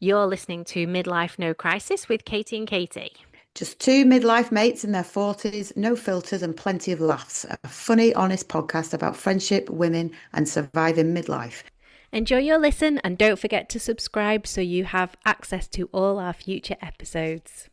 You're listening to Midlife No Crisis with Katie and Katie. Just two midlife mates in their 40s, no filters, and plenty of laughs. A funny, honest podcast about friendship, women, and surviving midlife. Enjoy your listen and don't forget to subscribe so you have access to all our future episodes.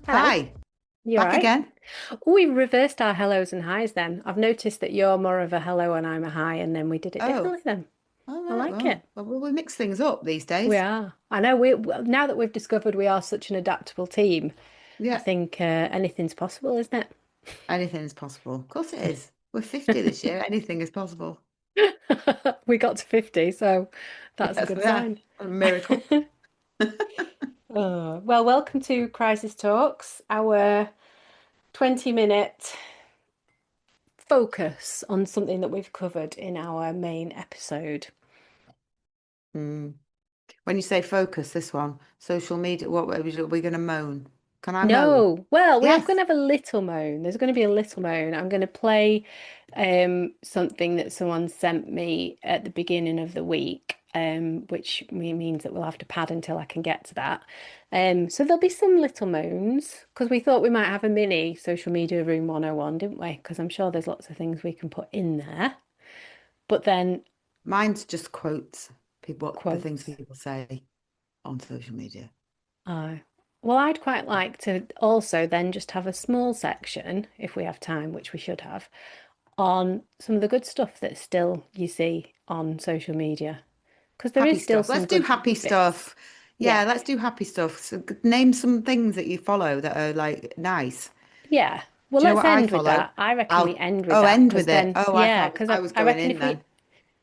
Hello. Hi, You all back right? again. Oh, we reversed our hellos and highs then. I've noticed that you're more of a hello and I'm a hi, and then we did it Oh, differently then. all I right. like it. Well, we mix things up these We days. are. I know we now that we've discovered we are such an adaptable team, I Yeah, think anything's possible, isn't anything is possible. Of course it is. We're 50 this year. Anything is possible. it? We got to 50, so that's a Yes, good yeah, sign. a miracle. Well, welcome to Crisis Talks, our 20-minute focus on something that we've covered in our main episode. Mm. When you say focus, this one, social media, what are we going to moan? Can I moan? No, well, we are going Yes. to have a little moan. There's going to be a little moan. I'm going to play something that someone sent me at the beginning of the week, which means that we'll have to pad until I can get to that. So there'll be some little moans because we thought we might have a mini social media room 101, didn't we? Because I'm sure there's lots of things we can put in there. But then Mine's just quotes, people, the things quotes. people say on social media. Oh, well, I'd quite like to also then just have a small section, if we have time, which we should have, on some of the good stuff that still you see on social media. Because there Happy is still stuff. Let's some do good happy bits. stuff. Yeah. Yeah, let's do happy stuff. So name some things that you follow that are like nice. Yeah. Well, Do you know let's what I end with follow? that. I reckon we I'll end with oh that end because with it. then, Oh, I yeah, thought because I I, was I going reckon in if we, then.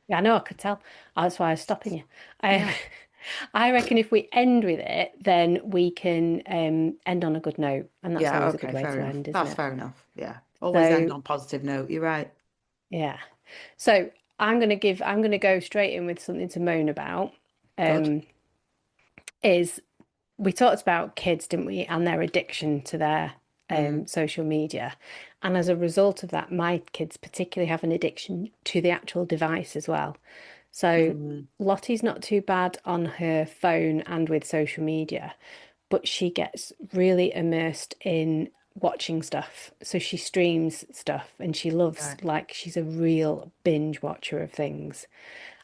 yeah, I know I could tell. That's why I was stopping you. I, Yeah. I reckon if we end with it, then we can end on a good note. And that's Yeah, always a good okay, way fair to enough. end, isn't That's it? fair enough. Yeah. Always end So, on positive note. You're right. yeah. So I'm gonna go straight in with something to moan about. Good. Um, is we talked about kids, didn't we, and their addiction to their Mm, social media. And as a result of that, my kids particularly have an addiction to the actual device as well. So mm, Lottie's not too bad on her phone and with social media, but she gets really immersed in watching stuff. So she streams stuff and she loves, right. like, she's a real binge watcher of things.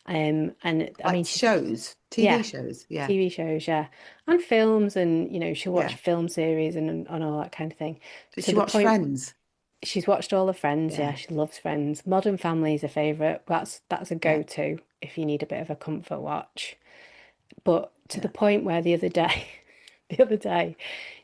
And I Like mean, she's, shows, TV yeah, shows. Yeah. TV shows, yeah, and films, and she'll watch Yeah. film series and all that kind of thing. Did To she the watch point Friends? she's watched all of Friends, yeah, Yeah. she loves Friends. Modern Family is a favorite. That's a Yeah. go-to if you need a bit of a comfort watch. But to the Yeah. point where the other day, the other day,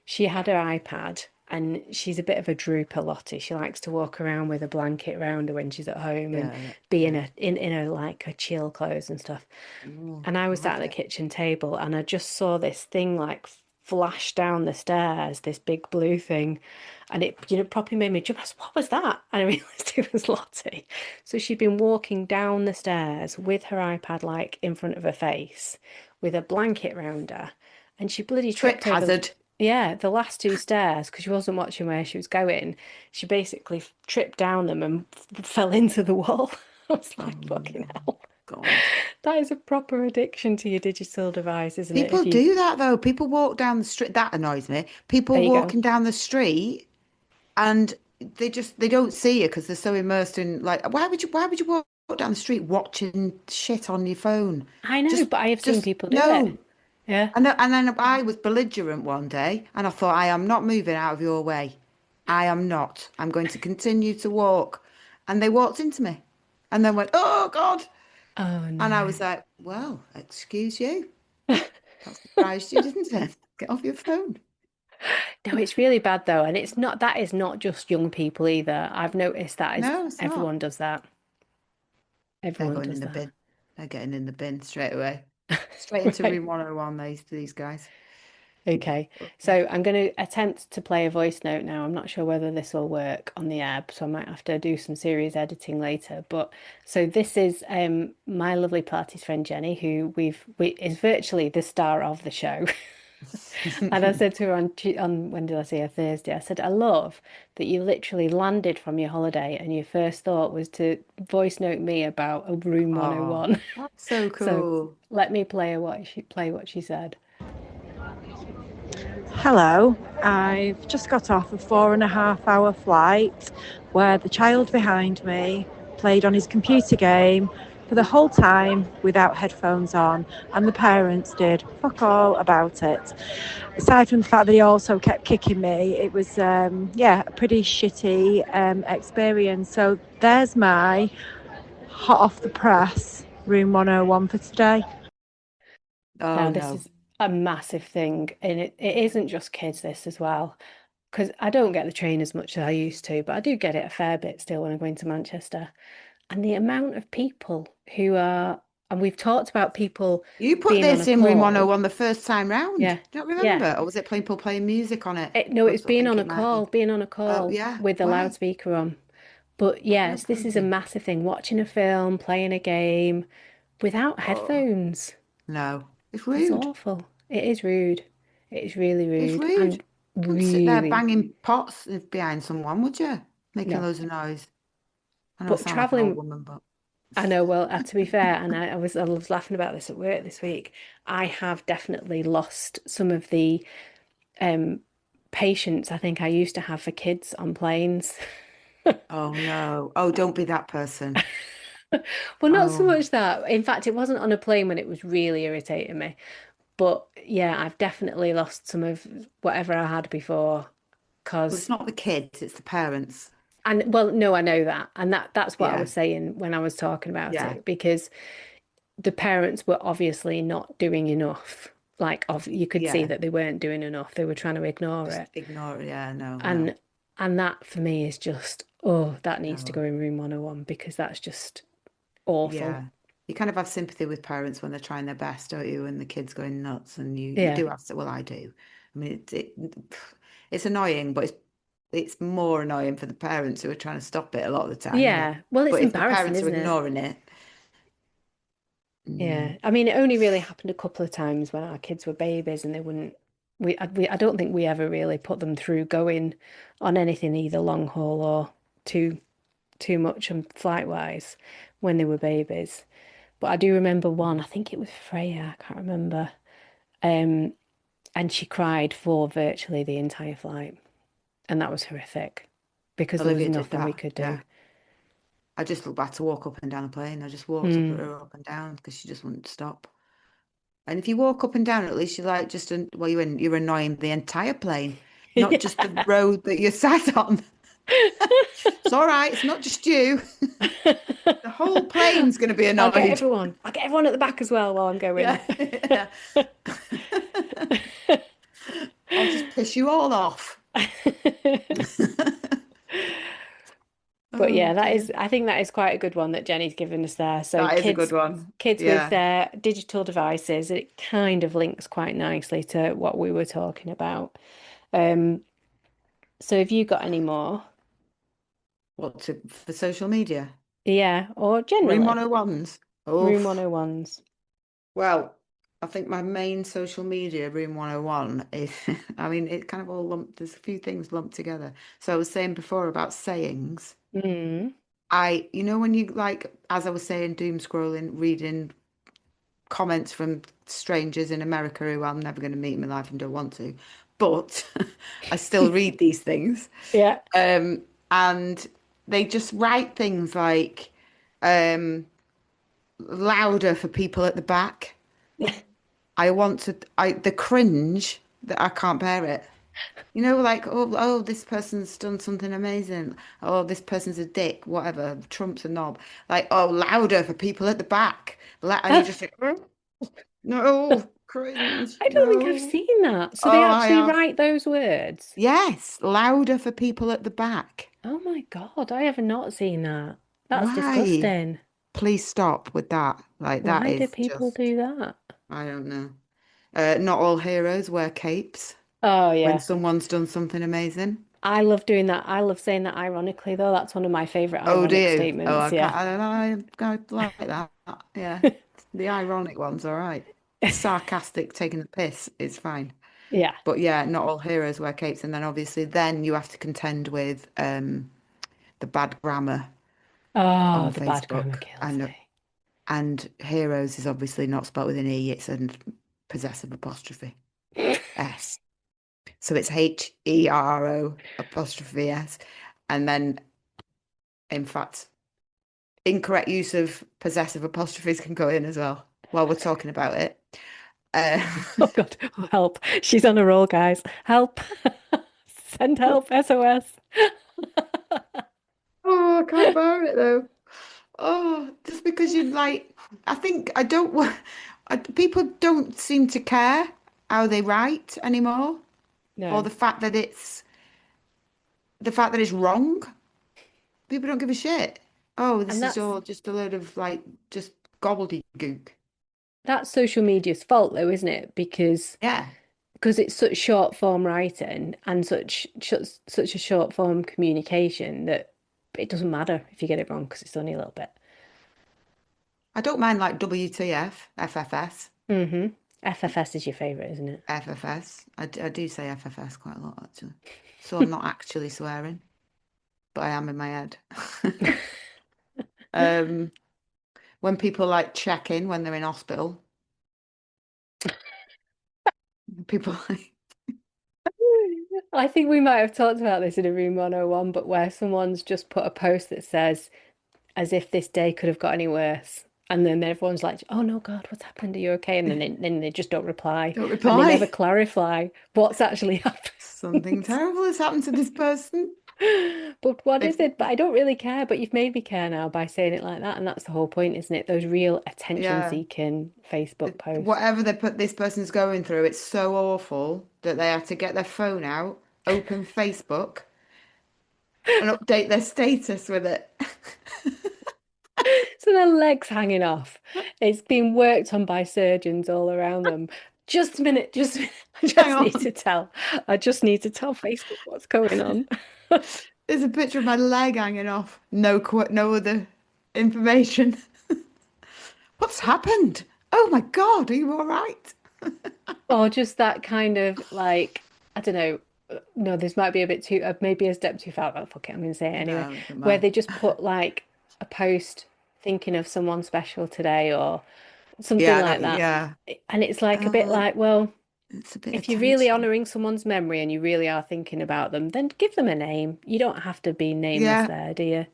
she had her iPad and she's a bit of a drooper Lottie. She likes to walk around with a blanket around her when she's at home and Yeah. be in Yeah. her like her chill clothes and stuff. Oh, And I I was sat at love the it. kitchen table and I just saw this thing like flash down the stairs, this big blue thing. And it, properly made me jump. I said, what was that? And I realized it was Lottie. So she'd been walking down the stairs with her iPad like in front of her face with a blanket round her. And she bloody Trip tripped over, hazard. yeah, the last two stairs because she wasn't watching where she was going. She basically tripped down them and fell into the wall. I was like, fucking Oh, hell. God. That is a proper addiction to your digital device, isn't it? People If you, do that though. People walk down the street. That annoys me. there People you go. walking down the street and they don't see you because they're so immersed in like why would you walk down the street watching shit on your phone? I know, Just but I have seen just people do it. no. Yeah. And then I was belligerent one day and I thought I am not moving out of your way. I am not. I'm going to continue to walk. And they walked into me and then went, "Oh God." Oh And I no. was like, "Well, excuse you. That surprised you, didn't it? Get off your phone." No, it's really bad though, and it's not that is not just young people either. I've noticed that is No, it's not. everyone does that. They're Everyone going in does the that. bin. They're getting in the bin straight away. Straight into Right. room 101, these guys. Okay, so I'm going to attempt to play a voice note now. I'm not sure whether this will work on the app, so I might have to do some serious editing later. But so this is my lovely party's friend Jenny, who we is virtually the star of the show. And I said to her on when did I see her? Thursday. I said, I love that you literally landed from your holiday and your first thought was to voice note me about a room Oh, 101. that's so So cool. let me play what she said. Hello, I've just got off a 4.5 hour flight where the child behind me played on his computer game for the whole time without headphones on, and the parents did fuck all about it. Aside from the fact that he also kept kicking me, it was, yeah, a pretty shitty experience. So there's my hot off the press room 101 for today. Oh Now, this no. is a massive thing, and it isn't just kids, this as well. Because I don't get the train as much as I used to, but I do get it a fair bit still when I'm going to Manchester. And the amount of people who are, and we've talked about people You put being on a this in room call. 101 the first time round. Yeah, Don't yeah. remember? Or was it people playing music on it? No, it's I think it might be. being on a Oh, call yeah. with the Why? loudspeaker on. But I don't yes, this blame is a you. massive thing. Watching a film, playing a game without Oh, headphones. no. It's It's rude. awful. It is rude. It is really It's rude rude. and Wouldn't sit there really banging pots behind someone, would you? Making no. loads of noise. I know I But sound like an old traveling, woman, but I know, well, to be fair, and I was laughing about this at work this week. I have definitely lost some of the um patience I think I used to have for kids on planes. oh no. Oh, don't be that person. Well, not so Oh, much that. In fact, it wasn't on a plane when it was really irritating me. But yeah, I've definitely lost some of whatever I had before. well, it's Because, not the kids, it's the parents. and well, no, I know that. And that's what I Yeah. was saying when I was talking about Yeah. it, because the parents were obviously not doing enough. Like, you could see Yeah. that they weren't doing enough. They were trying to ignore Just it. ignore it. Yeah, no, no, And that for me is just, oh, that needs to go no. in room 101 because that's just awful. Yeah. You kind of have sympathy with parents when they're trying their best, don't you? And the kids going nuts, and you Yeah. do have to. Well, I do. I mean, it's annoying, but it's more annoying for the parents who are trying to stop it a lot of the time, isn't it? Yeah. Well, it's But if the embarrassing, parents are isn't it? ignoring it, Yeah. mm, I mean, it only really happened a couple of times when our kids were babies and they wouldn't, I don't think we ever really put them through going on anything either long haul or too, too much and flight wise when they were babies. But I do remember one, I think it was Freya, I can't remember. Um, and she cried for virtually the entire flight. And that was horrific because there was Olivia did nothing we that. could do. Yeah. I just looked back to walk up and down the plane. I just walked up Mm. her up and down because she just wouldn't stop. And if you walk up and down, at least you're like just well, you're annoying the entire plane, not just the road that you sat on. It's all right. It's not just you. Yeah. The whole plane's going to be I'll get annoyed. everyone. I'll get everyone at the back as well while I'm going. Yeah. Yeah. I'll just piss you all off. But Oh yeah, dear. I think that is quite a good one that Jenny's given us there. So That is a good one. kids with Yeah. their digital devices, it kind of links quite nicely to what we were talking about. Um, so have you got any more? What to for social media? Yeah, or Room generally, 101s. room Oh, 101s. well, I think my main social media, Room 101, is, I mean, it kind of all lumped, there's a few things lumped together. So I was saying before about sayings. Mm. You know, when you like, as I was saying, doom scrolling, reading comments from strangers in America who I'm never going to meet in my life and don't want to, but I still read these things. Yeah. Um, and they just write things like louder for people at the back. The cringe that I can't bear it. You know, like, oh, this person's done something amazing. Oh, this person's a dick, whatever. Trump's a knob. Like, oh, louder for people at the back. And you just think, "Oh, no, cringe, I don't think I've no. seen that. So they Oh, I actually have. write those words. Yes, louder for people at the back. Oh my God, I have not seen that. That's Why? disgusting. Please stop with that. Like, that Why do is people just, do that? I don't know. Not all heroes wear capes Oh when yeah. someone's done something amazing. I love doing that. I love saying that ironically though. That's one of my favorite Oh, do ironic you? Oh, statements. Yeah. I like that. Yeah. The ironic one's all right. The sarcastic, taking the piss is fine. Yeah. But yeah, not all heroes wear capes. And then obviously then you have to contend with the bad grammar Oh, on the bad grammar Facebook. kills me. And heroes is obviously not spelled with an E, it's a possessive apostrophe S. So it's HERO apostrophe S. And then in fact, incorrect use of possessive apostrophes can go in as well while we're talking about it. Uh, Oh God, oh, help. She's on a roll, guys. Help. Send help, SOS. oh, I can't bear it though. Oh, just because you like, I think I don't want, people don't seem to care how they write anymore, or No. the fact that it's wrong. People don't give a shit. Oh, And this is all just a load of like just gobbledygook. that's social media's fault though, isn't it? Yeah, Because it's such short form writing and such a short form communication that it doesn't matter if you get it wrong because it's only a little bit. I don't mind like WTF, FFS, Mm-hmm. FFS is your favorite, isn't it? FFS. I do say FFS quite a lot actually. So I'm not actually swearing, but I am in my head. Um, when people like check in when they're in hospital, people like, I think we might have talked about this in a room 101, but where someone's just put a post that says, as if this day could have got any worse. And then everyone's like, oh no, God, what's happened? Are you okay? And then they just don't reply. don't And they never reply. clarify what's actually happened. Something terrible has happened to this person. But what is They've, it? But I don't really care. But you've made me care now by saying it like that. And that's the whole point, isn't it? Those real yeah. attention-seeking Facebook posts. Whatever they put this person's going through, it's so awful that they have to get their phone out, open Facebook, and update their status with it. So their legs hanging off. It's being worked on by surgeons all around them. Just a minute, just a minute. Hang on. I just need to tell Facebook what's going on. There's a picture of my leg hanging off. No, no other information. What's happened? Oh my God, are you all right? Or just that kind of like, I don't know. No, this might be a bit too, maybe a step too far, but fuck it, I'm going to say it anyway. No, don't Where mind. they just put like a post thinking of someone special today or something Yeah, I like don't, that. yeah. And it's like a bit Uh, like, well, it's a bit if you're really attention. honoring someone's memory and you really are thinking about them, then give them a name. You don't have to be nameless Yeah, there, do you?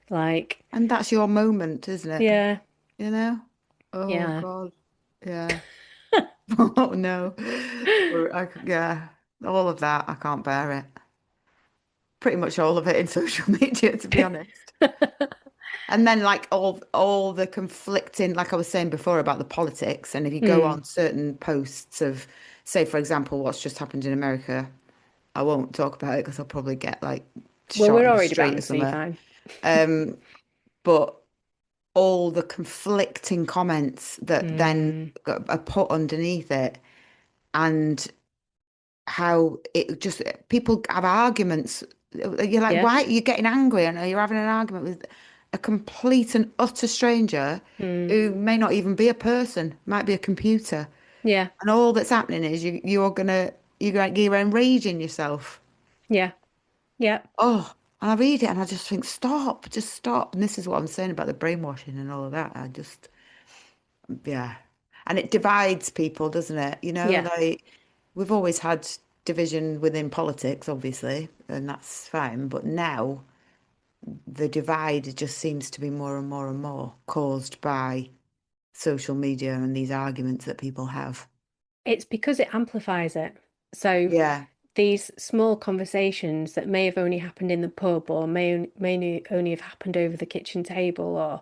Like, and that's your moment, isn't it? yeah, You know? Oh yeah. God. Yeah. Oh no. Yeah, all of that, I can't bear it. Pretty much all of it in social media, to be honest. And then like all the conflicting, like I was saying before about the politics, and if you go Hmm. on certain posts of, say, for example, what's just happened in America, I won't talk about it because I'll probably get like Well, shot we're in the already street or banned, so you're something. fine. Um, but all the conflicting comments that then Hmm. are put underneath it, and how it just people have arguments. You're like, Yeah. why are you getting angry? And you're having an argument with a complete and utter stranger Hmm. who may not even be a person, might be a computer. Yeah. And all that's happening is you're enraging yourself. Yeah. Yeah. Oh, and I read it and I just think, stop, just stop. And this is what I'm saying about the brainwashing and all of that. I just, yeah. And it divides people, doesn't it? You know, Yeah. like we've always had division within politics, obviously, and that's fine. But now the divide just seems to be more and more and more caused by social media and these arguments that people have. It's because it amplifies it. So Yeah. these small conversations that may have only happened in the pub or may only have happened over the kitchen table or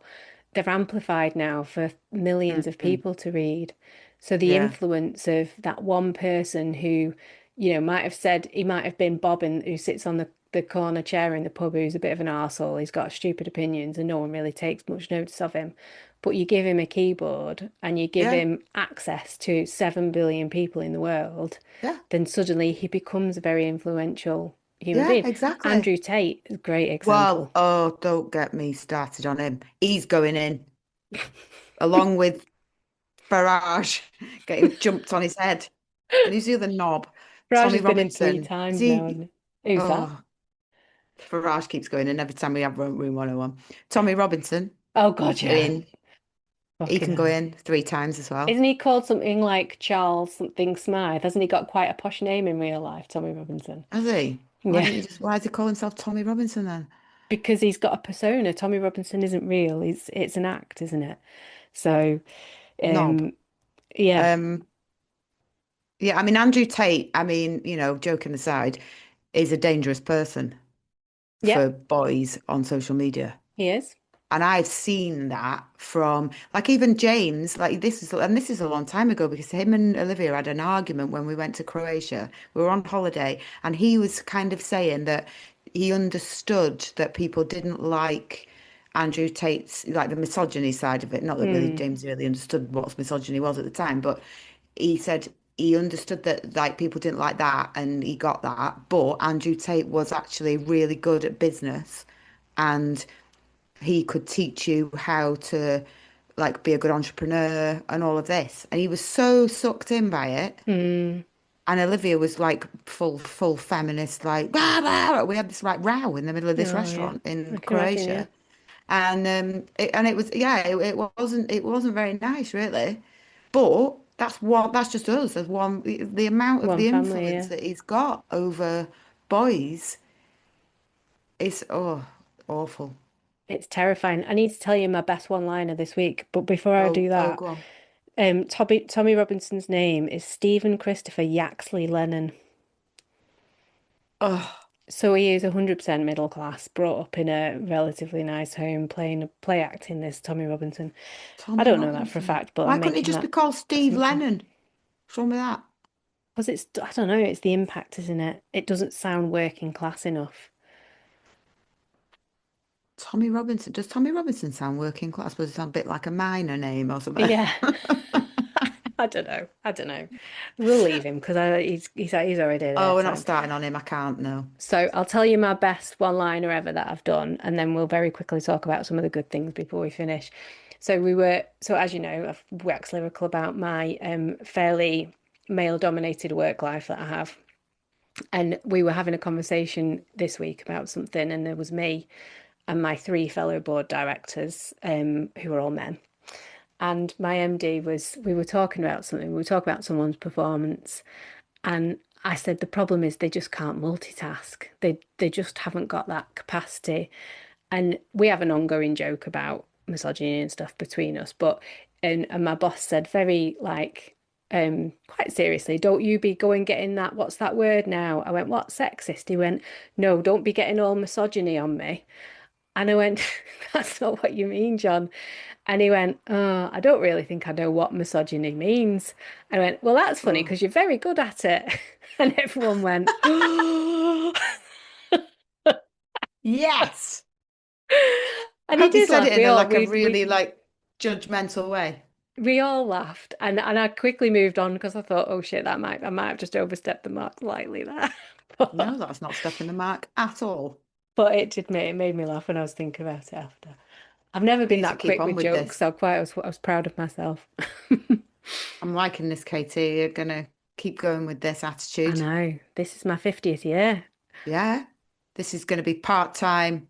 they're amplified now for millions of Mhm. people to read. So the Yeah. influence of that one person who might have said he might have been Bob who sits on the corner chair in the pub who's a bit of an arsehole. He's got stupid opinions and no one really takes much notice of him. But you give him a keyboard and you give Yeah, him access to 7 billion people in the world, yeah, then suddenly he becomes a very influential human yeah, being. exactly. Andrew Tate is a great Well, example. oh, don't get me started on him. He's going in along with Farage getting jumped on his head. And who's the other knob? Farage Tommy has been in three Robinson. Is times now, he? hasn't he? Who's that? Oh, Farage keeps going in every time we have room 101. Tommy Robinson Oh God, yeah. in. He Fucking can go hell. in 3 times as well. Isn't he called something like Charles something Smythe? Hasn't he got quite a posh name in real life, Tommy Robinson? Has he? Yeah, Why does he call himself Tommy Robinson then? because he's got a persona. Tommy Robinson isn't real. It's an act, isn't it? So, Knob. um, yeah, Um, yeah, I mean, Andrew Tate, I mean, joking aside, is a dangerous person yep, for boys on social media. he is. And I've seen that from like even James, like this is a long time ago because him and Olivia had an argument when we went to Croatia. We were on holiday and he was kind of saying that he understood that people didn't like Andrew Tate's like the misogyny side of it. Not that really Mm, James really understood what misogyny was at the time, but he said he understood that like people didn't like that and he got that. But Andrew Tate was actually really good at business and he could teach you how to like be a good entrepreneur and all of this. And he was so sucked in by it. mm. And Olivia was like full feminist, like blah, blah. We had this like row in the middle of this Oh yeah, restaurant in I can imagine. Yeah. Croatia, and it was yeah, it wasn't very nice really, but that's just us. There's one the amount of One the family. influence Yeah, that he's got over boys is awful. it's terrifying. I need to tell you my best one-liner this week, but before I do Oh, that, go on. Tommy Robinson's name is Stephen Christopher Yaxley Lennon. Oh. So he is 100% middle class, brought up in a relatively nice home, play acting this Tommy Robinson. I Tommy don't know that for a Robinson. fact, but Why I'm couldn't he making just be that called Steve assumption. Lennon? What's wrong with that? Because I don't know, it's the impact, isn't it? It doesn't sound working class enough. Tommy Robinson. Does Tommy Robinson sound working class? Does it sound a bit like a minor name or something? Yeah. I don't know. I don't know. We'll leave him because he's already there Oh, we're not time. starting on him. I can't, no. So I'll tell you my best one-liner ever that I've done, and then we'll very quickly talk about some of the good things before we finish. So as you know, I've waxed lyrical about my fairly male-dominated work life that I have. And we were having a conversation this week about something, and there was me and my three fellow board directors, who were all men. And my MD we were talking about something, we were talking about someone's performance, and I said the problem is they just can't multitask. They just haven't got that capacity. And we have an ongoing joke about misogyny and stuff between us, but and my boss said very like quite seriously, don't you be going getting that, what's that word now? I went, what, sexist? He went, no, don't be getting all misogyny on me. And I went, that's not what you mean, John. And he went, oh, I don't really think I know what misogyny means. I went, well, that's funny Oh. because you're very good at it. And everyone went, oh. Yes. I And he hope you did said laugh. it in a like a really like judgmental way. We all laughed, and I quickly moved on because I thought, oh shit, I might have just overstepped the mark slightly there. No, But that's not stepping the mark at all. it made me laugh when I was thinking about it after. I've never We been need to that keep quick on with with jokes, this. so I was proud of myself. I'm liking this, Katie. You're gonna keep going with this I attitude. know. This is my 50th year Yeah. This is gonna be part-time.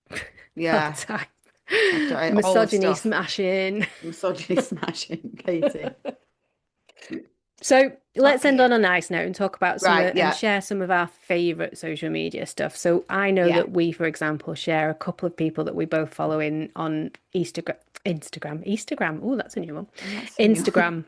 part Yeah. time. All the Misogyny stuff. smashing. Misogyny smashing, Katie. So let's end on Okay. a nice note and talk about Right, and yeah. share some of our favorite social media stuff. So I know Yeah. that we, for example, share a couple of people that we both follow in on Instagram. Oh, that's a new one. That's a new one. Instagram.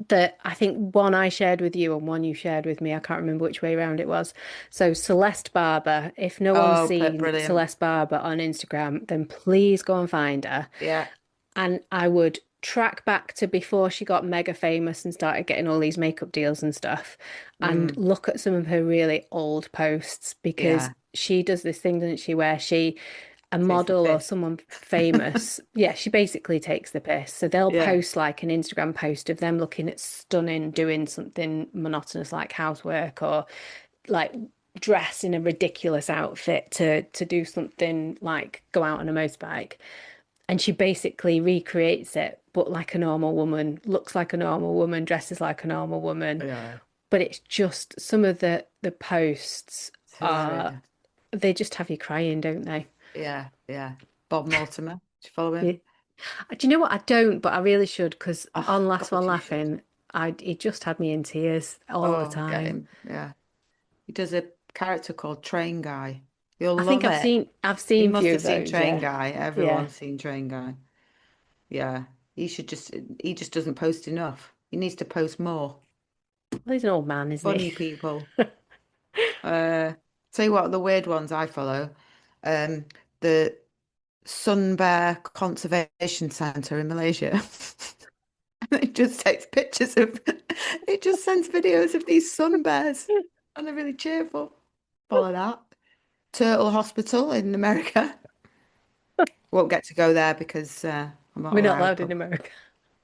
That I think one I shared with you and one you shared with me. I can't remember which way around it was. So Celeste Barber. If no one's Oh, seen brilliant. Celeste Barber on Instagram, then please go and find her. Yeah. And I would track back to before she got mega famous and started getting all these makeup deals and stuff, and Mm, look at some of her really old posts because yeah. she does this thing, doesn't she, where a Takes the model or piss. someone famous, yeah, she basically takes the piss. So they'll Yeah. post like an Instagram post of them looking at stunning, doing something monotonous like housework or like dress in a ridiculous outfit to do something like go out on a motorbike. And she basically recreates it, but like a normal woman, looks like a normal woman, dresses like a normal woman. Yeah. But it's just some of the posts It's are hilarious. they just have you crying, don't they? Yeah. Yeah. Bob Mortimer. Do you follow Yeah. him? Do you know what? I don't, but I really should because Oh, on Last God, One you should. Laughing, it just had me in tears all the Oh, get time. him. Yeah. He does a character called Train Guy. You'll I think love it. I've You seen a must few have of seen those, Train yeah. Guy. Yeah. Everyone's seen Train Guy. Yeah. He just doesn't post enough. He needs to post more. Well, he's an old man, isn't he? Funny people. Uh, Tell you what, the weird ones I follow. Um, the Sun Bear Conservation Centre in Malaysia. It just takes pictures of, it just sends videos of these sun bears, and they're really cheerful. Follow that. Turtle Hospital in America. Won't get to go there because I'm not We're not allowed. allowed in America.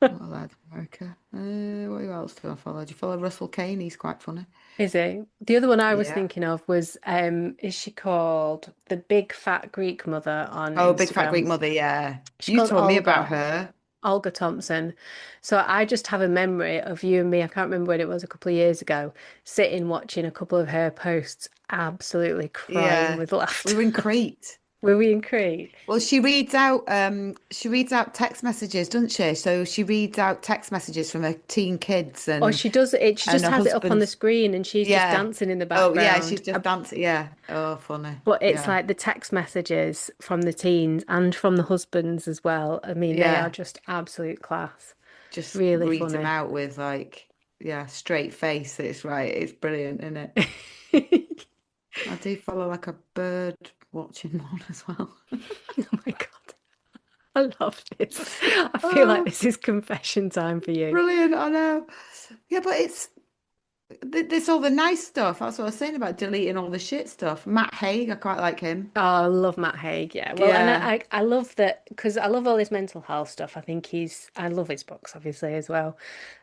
Not allowed in America. What else do I follow? Do you follow Russell Kane? He's quite funny. Is he? The other one I was Yeah. thinking of was is she called the Big Fat Greek Mother on Oh, Big Fat Greek Instagram? Mother. Yeah. She's You called told me about her. Olga Thompson. So I just have a memory of you and me. I can't remember when it was a couple of years ago, sitting watching a couple of her posts, absolutely crying Yeah. with We laughter. were in Crete. Were we in Crete? Well, she reads out text messages, doesn't she? So she reads out text messages from her teen kids Or she does it, she and just her has it up on the husband's. screen and she's just Yeah. dancing in the Oh, yeah, background. she's just dancing. Yeah. Oh, funny. But it's Yeah. like the text messages from the teens and from the husbands as well. I mean, they are Yeah. just absolute class. Just Really reads them funny. out with like, yeah, straight face. It's right. It's brilliant, isn't it? I do follow like a bird watching one as well. Oh my God. I love this. I feel like Oh, this is confession time for you. brilliant. I know. Yeah, but there's all the nice stuff. That's what I was saying about deleting all the shit stuff. Matt Haig, I quite like him. Oh, I love Matt Haig. Yeah. Well, and Yeah. I love that because I love all his mental health stuff. I love his books, obviously, as well.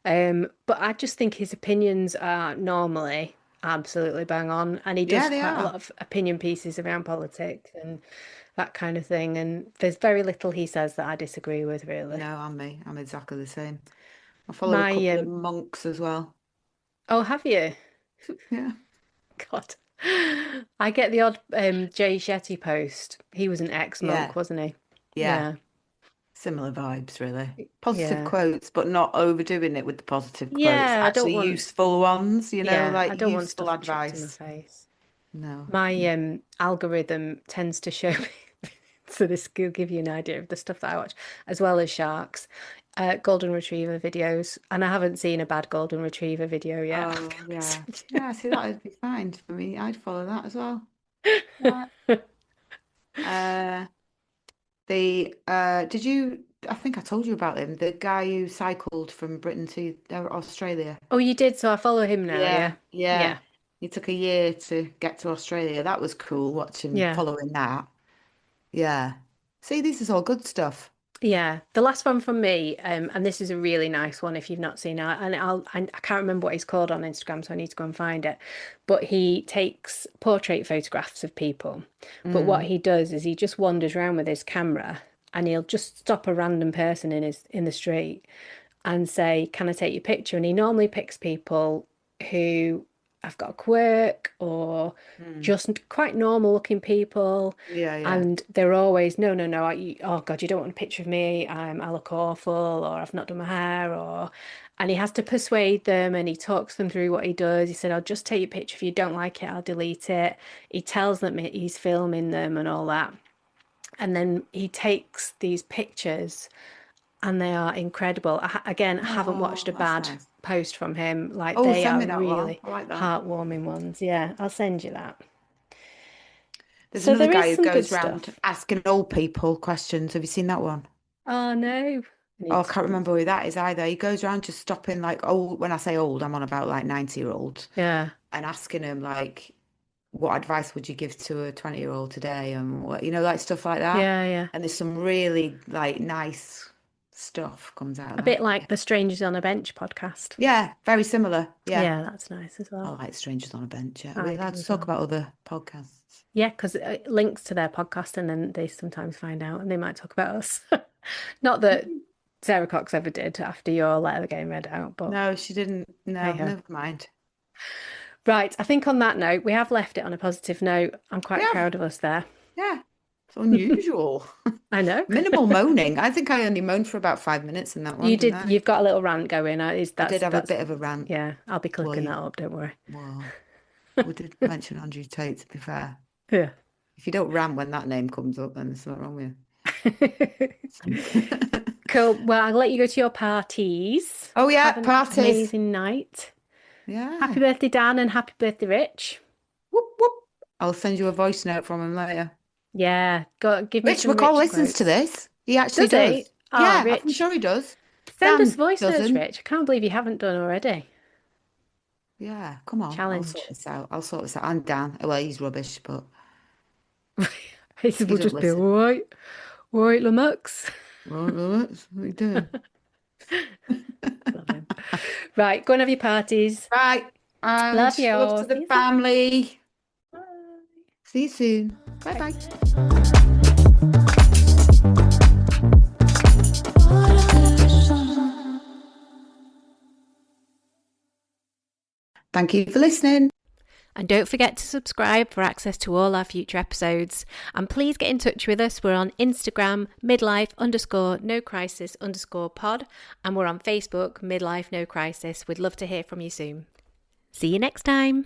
But I just think his opinions are normally absolutely bang on. And he Yeah, does they quite a lot are. of opinion pieces around politics and that kind of thing. And there's very little he says that I disagree with, really. No, I'm me. I'm exactly the same. I follow a My, couple of monks as well. oh, have you? Yeah. God. I get the odd Jay Shetty post. He was an Yeah. ex-monk, wasn't he? Yeah. Yeah. Similar vibes, really. Positive Yeah. quotes, but not overdoing it with the positive quotes. Yeah, I don't Actually, want useful ones, yeah, like I don't want useful stuff chucked in my advice. face. No. My algorithm tends to show me so this will give you an idea of the stuff that I watch, as well as sharks, golden retriever videos. And I haven't seen a bad golden retriever video yet. I'll be Oh, honest yeah. with Yeah, see, that would be fine for me. I'd follow that as well. Right. you. Uh, did you, I think I told you about him, the guy who cycled from Britain to Australia. Oh, you did, so I follow him now, Yeah, yeah. yeah. Yeah. He took a year to get to Australia. That was cool watching, Yeah. following that. Yeah. See, this is all good stuff. Yeah, the last one from me, and this is a really nice one if you've not seen it, and I can't remember what he's called on Instagram, so I need to go and find it. But he takes portrait photographs of people. But what Mm. he does is he just wanders around with his camera and he'll just stop a random person in the street and say, "Can I take your picture?" And he normally picks people who have got a quirk or Mm. just quite normal looking people. Yeah, yeah. And they're always, no, no, no, oh God, you don't want a picture of me. I look awful, or I've not done my hair, and he has to persuade them and he talks them through what he does. He said, I'll just take your picture. If you don't like it, I'll delete it. He tells them he's filming them and all that. And then he takes these pictures and they are incredible. Again, I haven't watched Oh, a that's bad nice. post from him. Like Oh, they send are me that one. really I like that. heartwarming ones. Yeah, I'll send you that. There's So another there is guy who some good goes round stuff. asking old people questions. Have you seen that one? Oh no, Oh, I needs to can't be. remember who that is either. He goes around just stopping like old. When I say old, I'm on about like 90-year-olds Yeah. and asking them like, what advice would you give to a 20-year-old today? And what, like stuff like that. Yeah, yeah. And there's some really like nice stuff comes out of A bit that. like the Strangers on a Bench podcast. Yeah, very similar. Yeah. Yeah, that's nice as I well. like Strangers on a Bench. Yeah. Are we I do allowed to as talk well. about other podcasts? Yeah, because it links to their podcast and then they sometimes find out and they might talk about us. Not that Sarah Cox ever did after your letter getting read out, but No, she didn't. hey No, ho. never mind. Right, I think on that note, we have left it on a positive note. I'm We quite have. proud of us there. Yeah. It's unusual. I know. Minimal moaning. I think I only moaned for about 5 minutes in that one, You didn't did, I? you've got a little rant going. I did have a bit of a rant. Yeah, I'll be Well, clipping that up, don't worry. well, we did mention Andrew Tate, to be fair. Yeah. If you don't rant when that name comes up, then there's something wrong with you. Cool. Well, I'll let you go to your parties. Oh, yeah, Have an parties. amazing night. Yeah. Happy birthday, Dan, and happy birthday, Rich. Whoop, whoop. I'll send you a voice note from him later. Yeah, go give me Rich some McCall Rich listens to quotes. this. He actually Does he? does. Oh, Yeah, I'm Rich. sure he does. Send us Dan voice notes, doesn't. Rich. I can't believe you haven't done already. Yeah, come on. I'll Challenge. sort this out. I'll sort this out. And Dan. Well, he's rubbish, but He he will doesn't just be listen. all right, Lumux. Right, well, that's what you doing. Love him. Right, go and have your parties. Right. And Love you love all. to See the you soon. family. Bye. See you soon. Bye bye. Thank you for listening. And don't forget to subscribe for access to all our future episodes. And please get in touch with us. We're on Instagram, midlife_no crisis_pod. And we're on Facebook, Midlife No Crisis. We'd love to hear from you soon. See you next time.